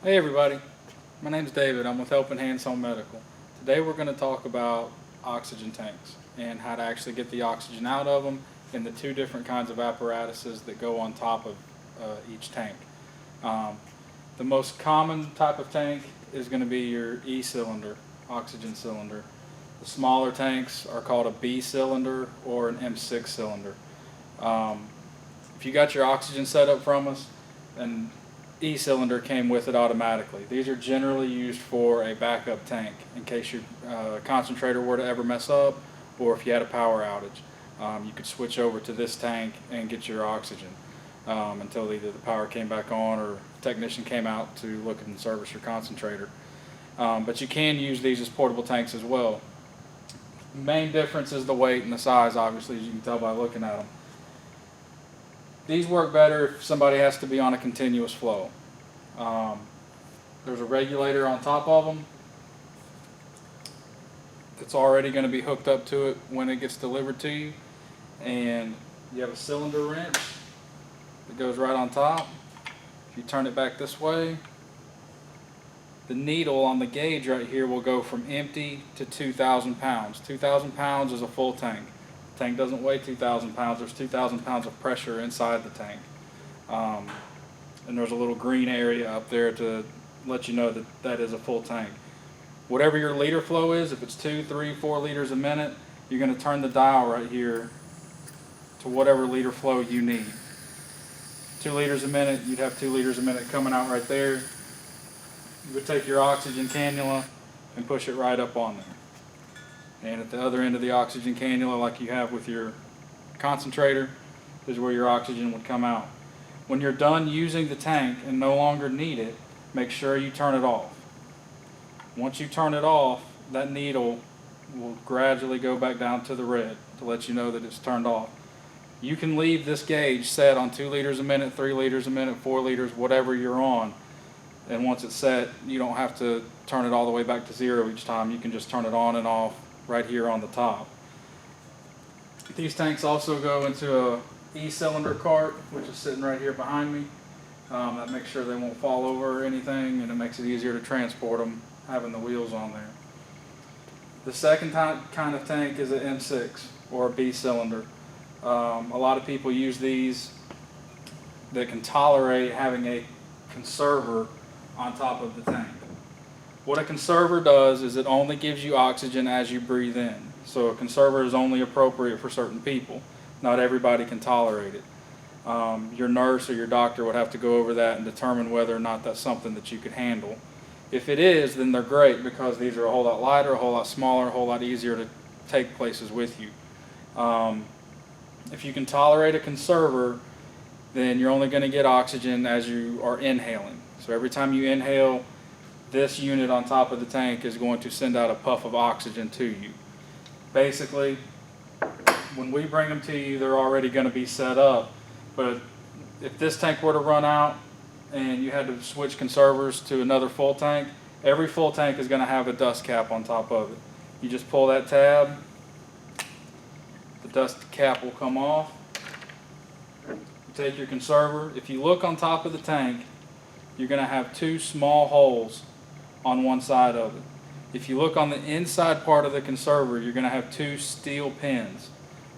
Hey everybody, my name's David. I'm with Helping Hands Home Medical. Today we're going to talk about oxygen tanks and how to actually get the oxygen out of them and the two different kinds of apparatuses that go on top of each tank. Um, the most common type of tank is going to be your E cylinder, oxygen cylinder. The smaller tanks are called a B cylinder or an M6 cylinder. Um, if you got your oxygen set up from us, then E-cylinder came with it automatically. These are generally used for a backup tank in case your concentrator were to ever mess up, or if you had a power outage. You could switch over to this tank and get your oxygen until either the power came back on or a technician came out to look and service your concentrator. But you can use these as portable tanks as well. The main difference is the weight and the size, obviously, as you can tell by looking at them. These work better if somebody has to be on a continuous flow. There's a regulator on top of them that's already going to be hooked up to it when it gets delivered to you, and you have a cylinder wrench that goes right on top. If you turn it back this way, the needle on the gauge right here will go from empty to 2,000 pounds. 2,000 pounds is a full tank. The tank doesn't weigh 2,000 pounds. There's 2,000 pounds of pressure inside the tank. And there's a little green area up there to let you know that that is a full tank. Whatever your liter flow is, if it's 2, 3, 4 liters a minute, you're going to turn the dial right here to whatever liter flow you need. 2 liters a minute, you'd have 2 liters a minute coming out right there. You would take your oxygen cannula and push it right up on there. And at the other end of the oxygen cannula, like you have with your concentrator, is where your oxygen would come out. When you're done using the tank and no longer need it, make sure you turn it off. Once you turn it off, that needle will gradually go back down to the red to let you know that it's turned off. You can leave this gauge set on 2 liters a minute, 3 liters a minute, 4 liters, whatever you're on. And once it's set, you don't have to turn it all the way back to 0 each time. You can just turn it on and off right here on the top. These tanks also go into a E-cylinder cart, which is sitting right here behind me. That makes sure they won't fall over or anything, and it makes it easier to transport them having the wheels on there. The second kind of tank is an M6 or a B cylinder. A lot of people use these that can tolerate having a conservor on top of the tank. What a conservor does is it only gives you oxygen as you breathe in. So a conservor is only appropriate for certain people. Not everybody can tolerate it. Your nurse or your doctor would have to go over that and determine whether or not that's something that you could handle. If it is, then they're great because these are a whole lot lighter, a whole lot smaller, a whole lot easier to take places with you. If you can tolerate a conservor, then you're only going to get oxygen as you are inhaling. So every time you inhale, this unit on top of the tank is going to send out a puff of oxygen to you. Basically, when we bring them to you, they're already going to be set up. But if this tank were to run out and you had to switch conservers to another full tank, every full tank is going to have a dust cap on top of it. You just pull that tab, the dust cap will come off. You take your conserver. If you look on top of the tank, you're going to have 2 small holes on one side of it. If you look on the inside part of the conserver, you're going to have 2 steel pins.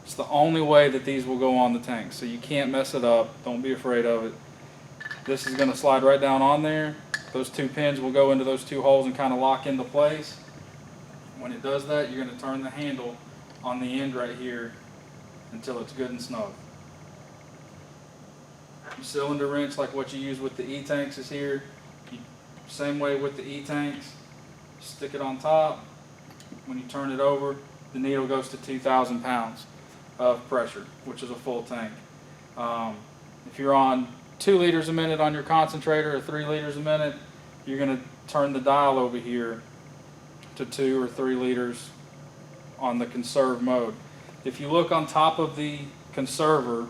It's the only way that these will go on the tank, so you can't mess it up. Don't be afraid of it. This is going to slide right down on there. Those 2 pins will go into those 2 holes and kind of lock into place. When it does that, you're going to turn the handle on the end right here until it's good and snug. Your cylinder wrench, like what you use with the E-tanks, is here. Same way with the E-tanks. Stick it on top. When you turn it over, the needle goes to 2,000 pounds of pressure, which is a full tank. If you're on 2 liters a minute on your concentrator or 3 liters a minute, you're going to turn the dial over here to 2 or 3 liters on the conserve mode. If you look on top of the conserver,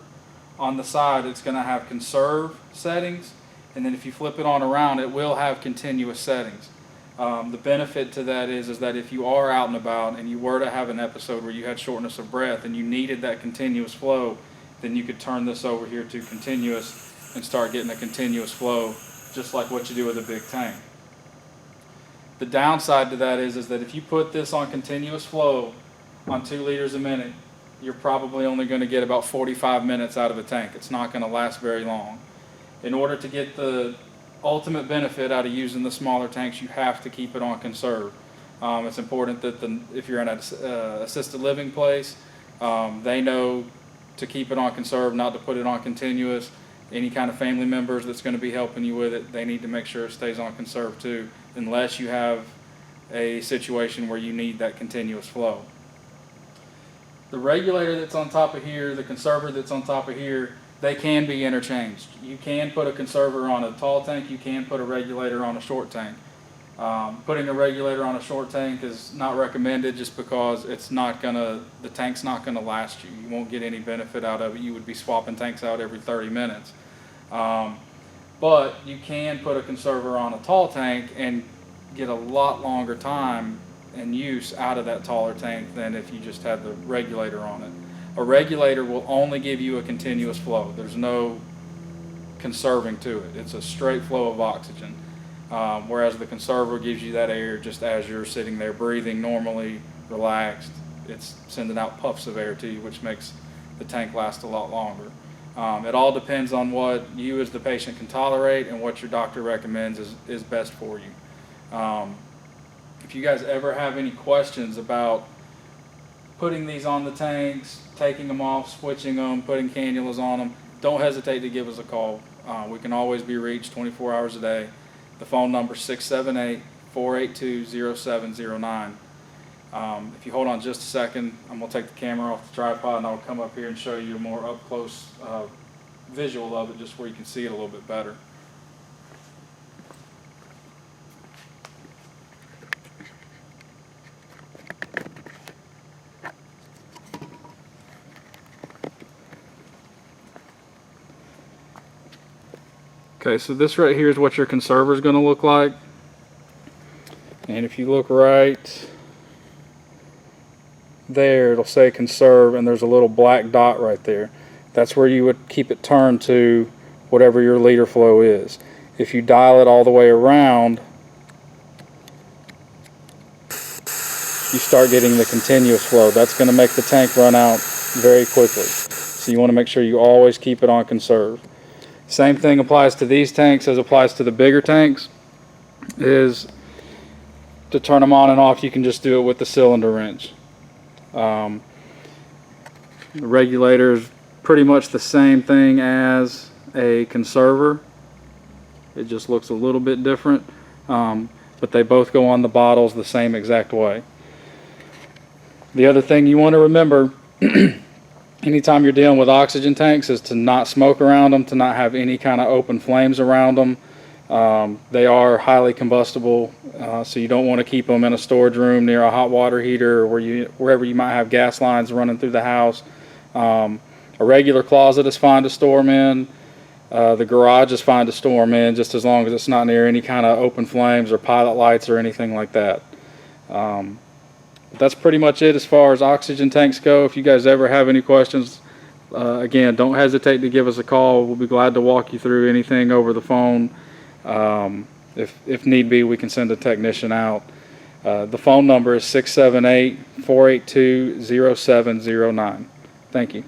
on the side it's going to have conserve settings, and then if you flip it on around, it will have continuous settings. The benefit to that is that if you are out and about and you were to have an episode where you had shortness of breath and you needed that continuous flow, then you could turn this over here to continuous and start getting a continuous flow just like what you do with a big tank. The downside to that is that if you put this on continuous flow on 2 liters a minute, you're probably only going to get about 45 minutes out of a tank. It's not going to last very long. In order to get the ultimate benefit out of using the smaller tanks, you have to keep it on conserve. It's important that if you're in an assisted living place, they know to keep it on conserve, not to put it on continuous. Any kind of family members that's going to be helping you with it, they need to make sure it stays on conserve too, unless you have a situation where you need that continuous flow. The regulator that's on top of here, the conserver that's on top of here, they can be interchanged. You can put a conserver on a tall tank, you can put a regulator on a short tank. Putting a regulator on a short tank is not recommended just because the tank's not gonna last you. You won't get any benefit out of it. You would be swapping tanks out every 30 minutes. But you can put a conserver on a tall tank and get a lot longer time and use out of that taller tank than if you just had the regulator on it. A regulator will only give you a continuous flow. There's no conserving to it. It's a straight flow of oxygen. Whereas the conserver gives you that air just as you're sitting there breathing normally, relaxed. It's sending out puffs of air to you, which makes the tank last a lot longer. It all depends on what you as the patient can tolerate and what your doctor recommends is best for you. If you guys ever have any questions about putting these on the tanks, taking them off, switching them, putting cannulas on them, don't hesitate to give us a call. We can always be reached 24 hours a day. The phone number is 678-482-0709. If you hold on just a second, I'm going to take the camera off the tripod and I'll come up here and show you a more up-close visual of it, just where you can see it a little bit better. Okay, so this right here is what your conserver is going to look like. And if you look right there, it'll say conserve, and there's a little black dot right there. That's where you would keep it turned to whatever your liter flow is. If you dial it all the way around, you start getting the continuous flow. That's going to make the tank run out very quickly. So you want to make sure you always keep it on conserve. Same thing applies to these tanks as applies to the bigger tanks. Is to turn them on and off, you can just do it with the cylinder wrench. The regulator is pretty much the same thing as a conserver. It just looks a little bit different, but they both go on the bottles the same exact way. The other thing you want to remember anytime you're dealing with oxygen tanks is to not smoke around them, to not have any kind of open flames around them. They are highly combustible, so you don't want to keep them in a storage room near a hot water heater or wherever you might have gas lines running through the house. A regular closet is fine to store them in. The garage is fine to store them in, just as long as it's not near any kind of open flames or pilot lights or anything like that. But that's pretty much it as far as oxygen tanks go. If you guys ever have any questions, again, don't hesitate to give us a call. We'll be glad to walk you through anything over the phone. If need be, we can send a technician out. The phone number is 678-482-0709. Thank you.